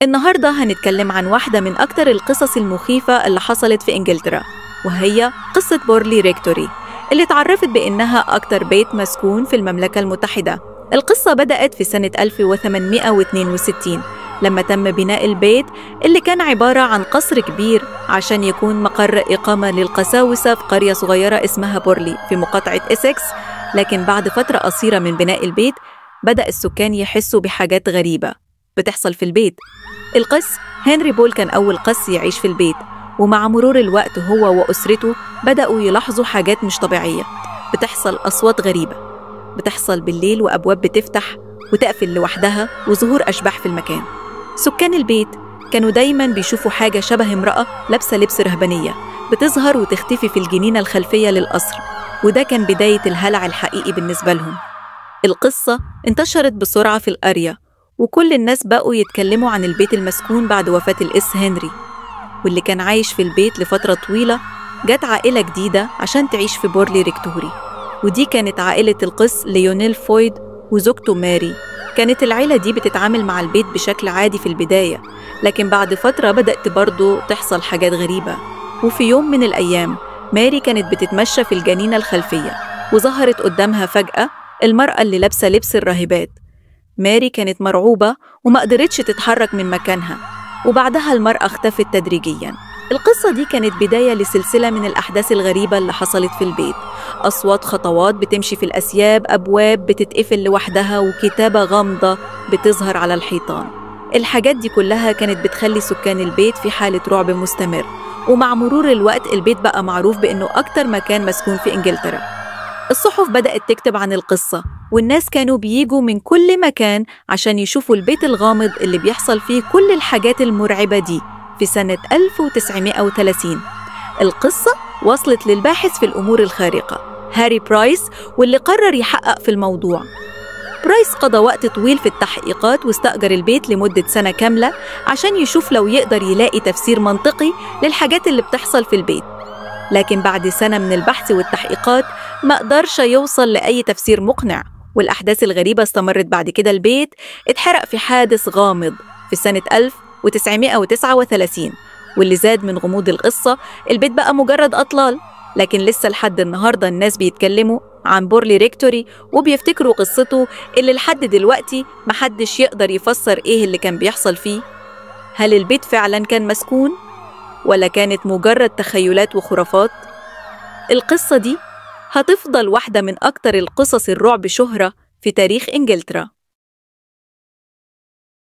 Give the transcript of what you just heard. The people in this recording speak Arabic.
النهاردة هنتكلم عن واحدة من أكتر القصص المخيفة اللي حصلت في إنجلترا، وهي قصة بورلي ريكتوري اللي اتعرفت بإنها أكتر بيت مسكون في المملكة المتحدة. القصة بدأت في سنة 1862 لما تم بناء البيت اللي كان عبارة عن قصر كبير عشان يكون مقر إقامة للقساوسة في قرية صغيرة اسمها بورلي في مقاطعة إسكس. لكن بعد فترة قصيرة من بناء البيت بدأ السكان يحسوا بحاجات غريبة بتحصل في البيت. القس هنري بول كان أول قس يعيش في البيت، ومع مرور الوقت هو وأسرته بدأوا يلاحظوا حاجات مش طبيعية بتحصل. أصوات غريبة بتحصل بالليل، وأبواب بتفتح وتقفل لوحدها، وظهور أشباح في المكان. سكان البيت كانوا دايماً بيشوفوا حاجة شبه امرأة لابسة لبس رهبانية بتظهر وتختفي في الجنينة الخلفية للقصر، وده كان بداية الهلع الحقيقي بالنسبة لهم. القصة انتشرت بسرعة في القرية، وكل الناس بقوا يتكلموا عن البيت المسكون بعد وفاة القس هنري. واللي كان عايش في البيت لفترة طويلة جت عائلة جديدة عشان تعيش في بورلي ريكتوري، ودي كانت عائلة القس ليونيل فويد وزوجته ماري. كانت العيلة دي بتتعامل مع البيت بشكل عادي في البداية، لكن بعد فترة بدأت برضو تحصل حاجات غريبة. وفي يوم من الأيام ماري كانت بتتمشى في الجنينة الخلفية، وظهرت قدامها فجأة المرأة اللي لابسة لبس الراهبات. ماري كانت مرعوبة وما قدرتش تتحرك من مكانها، وبعدها المرأة اختفت تدريجياً. القصة دي كانت بداية لسلسلة من الأحداث الغريبة اللي حصلت في البيت. أصوات خطوات بتمشي في الأسياب، أبواب بتتقفل لوحدها، وكتابة غامضة بتظهر على الحيطان. الحاجات دي كلها كانت بتخلي سكان البيت في حالة رعب مستمر، ومع مرور الوقت البيت بقى معروف بأنه أكتر مكان مسكون في إنجلترا. الصحف بدأت تكتب عن القصة، والناس كانوا بييجوا من كل مكان عشان يشوفوا البيت الغامض اللي بيحصل فيه كل الحاجات المرعبة دي. في سنة 1930 القصة وصلت للباحث في الأمور الخارقة هاري برايس، واللي قرر يحقق في الموضوع. برايس قضى وقت طويل في التحقيقات، واستأجر البيت لمدة سنة كاملة عشان يشوف لو يقدر يلاقي تفسير منطقي للحاجات اللي بتحصل في البيت. لكن بعد سنة من البحث والتحقيقات ما قدرش يوصل لأي تفسير مقنع، والأحداث الغريبة استمرت. بعد كده البيت اتحرق في حادث غامض في سنة 1939، واللي زاد من غموض القصة البيت بقى مجرد أطلال. لكن لسه لحد النهاردة الناس بيتكلموا عن بورلي ريكتوري وبيفتكروا قصته اللي لحد دلوقتي محدش يقدر يفسر إيه اللي كان بيحصل فيه. هل البيت فعلا كان مسكون؟ ولا كانت مجرد تخيلات وخرافات؟ القصة دي هتفضل واحدة من أكتر القصص الرعب شهرة في تاريخ إنجلترا.